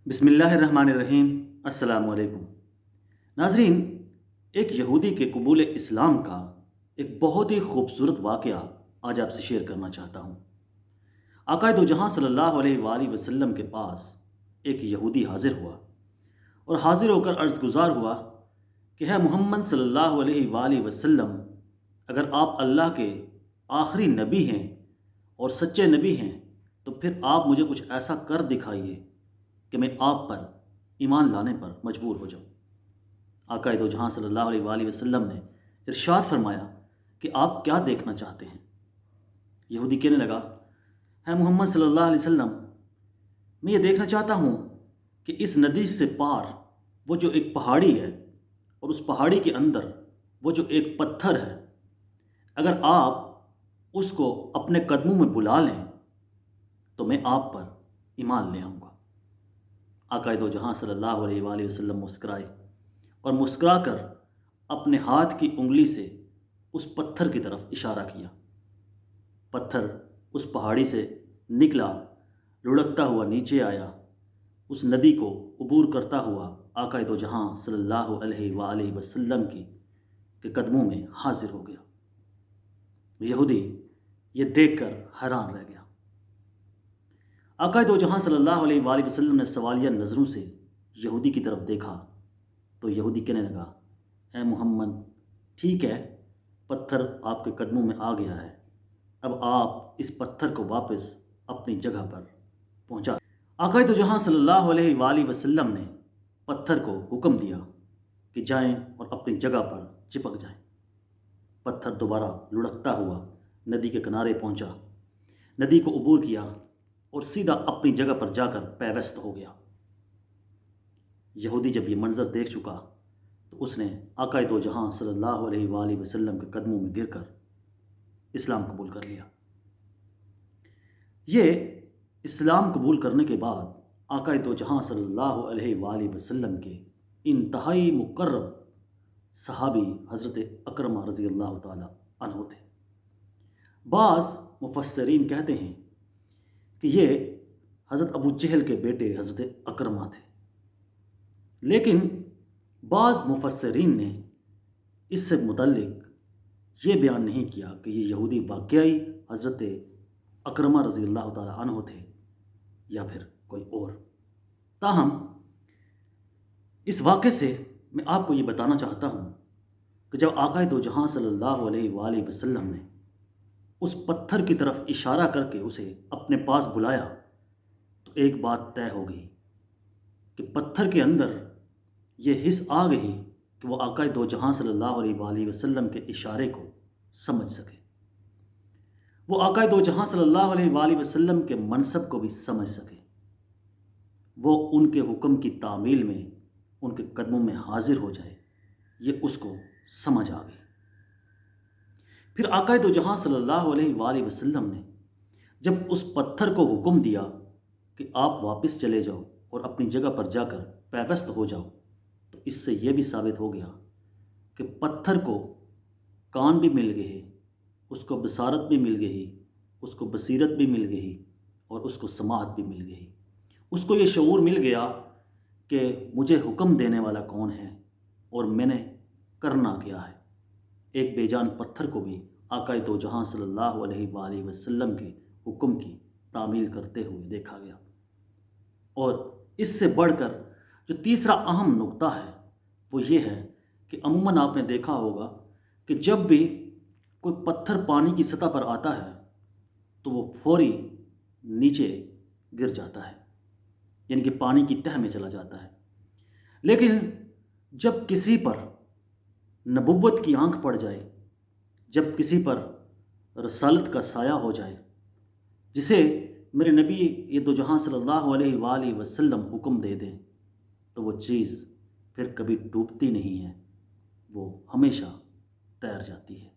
بسم اللہ الرحمن الرحیم۔ السلام علیکم ناظرین، ایک یہودی کے قبول اسلام کا ایک بہت ہی خوبصورت واقعہ آج آپ سے شیئر کرنا چاہتا ہوں۔ آقا دو جہاں صلی اللہ علیہ وآلہ وسلم کے پاس ایک یہودی حاضر ہوا اور حاضر ہو کر عرض گزار ہوا کہ ہے محمد صلی اللہ علیہ وآلہ وسلم، اگر آپ اللہ کے آخری نبی ہیں اور سچے نبی ہیں تو پھر آپ مجھے کچھ ایسا کر دکھائیے کہ میں آپ پر ایمان لانے پر مجبور ہو جاؤں۔ آقا دو جہاں صلی اللہ علیہ وآلہ وسلم نے ارشاد فرمایا کہ آپ کیا دیکھنا چاہتے ہیں؟ یہودی کہنے لگا، ہے محمد صلی اللہ علیہ وسلم، میں یہ دیکھنا چاہتا ہوں کہ اس ندی سے پار وہ جو ایک پہاڑی ہے اور اس پہاڑی کے اندر وہ جو ایک پتھر ہے، اگر آپ اس کو اپنے قدموں میں بلا لیں تو میں آپ پر ایمان لے آؤں گا۔ آقا دو جہاں صلی اللہ علیہ وآلہ وسلم مسکرائے اور مسکرا کر اپنے ہاتھ کی انگلی سے اس پتھر کی طرف اشارہ کیا۔ پتھر اس پہاڑی سے نکلا، لڑکتا ہوا نیچے آیا، اس ندی کو عبور کرتا ہوا آقا دو جہاں صلی اللہ علیہ وآلہ وسلم کے قدموں میں حاضر ہو گیا۔ یہودی یہ دیکھ کر حیران رہ گیا۔ آقا دو جہاں صلی اللہ علیہ وآلہ وسلم نے سوالیہ نظروں سے یہودی کی طرف دیکھا تو یہودی کہنے لگا، اے محمد، ٹھیک ہے، پتھر آپ کے قدموں میں آ گیا ہے، اب آپ اس پتھر کو واپس اپنی جگہ پر پہنچا۔ آقا دو جہاں صلی اللہ علیہ وآلہ وسلم نے پتھر کو حکم دیا کہ جائیں اور اپنی جگہ پر چپک جائیں۔ پتھر دوبارہ لڑکتا ہوا ندی کے کنارے پہنچا، ندی کو عبور کیا اور سیدھا اپنی جگہ پر جا کر پیوست ہو گیا۔ یہودی جب یہ منظر دیکھ چکا تو اس نے آقا دو جہاں صلی اللہ علیہ وآلہ وسلم کے قدموں میں گر کر اسلام قبول کر لیا۔ یہ اسلام قبول کرنے کے بعد آقا دو جہاں صلی اللہ علیہ وآلہ وسلم کے انتہائی مقرب صحابی حضرت اکرمہ رضی اللہ تعالی عنہ تھے۔ بعض مفسرین کہتے ہیں کہ یہ حضرت ابو جہل کے بیٹے حضرت اکرمہ تھے، لیکن بعض مفسرین نے اس سے متعلق یہ بیان نہیں کیا کہ یہ یہودی واقعی حضرت اکرمہ رضی اللہ تعالی عنہ تھے یا پھر کوئی اور۔ تاہم اس واقعے سے میں آپ کو یہ بتانا چاہتا ہوں کہ جب آقا دو جہاں صلی اللہ علیہ وآلہ وسلم نے اس پتھر کی طرف اشارہ کر کے اسے اپنے پاس بلایا تو ایک بات طے ہو گئی کہ پتھر کے اندر یہ حس آ گئی کہ وہ آقا دو جہاں صلی اللہ علیہ وآلہ وسلم کے اشارے کو سمجھ سکے، وہ آقا دو جہاں صلی اللہ علیہ وآلہ وسلم کے منصب کو بھی سمجھ سکے، وہ ان کے حکم کی تعمیل میں ان کے قدموں میں حاضر ہو جائے، یہ اس کو سمجھ آ گئی۔ پھر آقا دو جہاں صلی اللہ علیہ وآلہ وسلم نے جب اس پتھر کو حکم دیا کہ آپ واپس چلے جاؤ اور اپنی جگہ پر جا کر پیوست ہو جاؤ، تو اس سے یہ بھی ثابت ہو گیا کہ پتھر کو کان بھی مل گئے، اس کو بصارت بھی مل گئی، اس کو بصیرت بھی مل گئی اور اس کو سماعت بھی مل گئی۔ اس کو یہ شعور مل گیا کہ مجھے حکم دینے والا کون ہے اور میں نے کرنا کیا ہے۔ ایک بے جان پتھر کو بھی آقا دو جہاں صلی اللہ علیہ وآلہ وسلم کے حکم کی تعمیل کرتے ہوئے دیکھا گیا۔ اور اس سے بڑھ کر جو تیسرا اہم نقطہ ہے وہ یہ ہے کہ عموماً آپ نے دیکھا ہوگا کہ جب بھی کوئی پتھر پانی کی سطح پر آتا ہے تو وہ فوری نیچے گر جاتا ہے، یعنی کہ پانی کی تہہ میں چلا جاتا ہے۔ لیکن جب کسی پر نبوت کی آنکھ پڑ جائے، جب کسی پر رسالت کا سایہ ہو جائے، جسے میرے نبی یہ دو جہاں صلی اللہ علیہ وآلہ وسلم حکم دے دیں، تو وہ چیز پھر کبھی ڈوبتی نہیں ہے، وہ ہمیشہ تیر جاتی ہے۔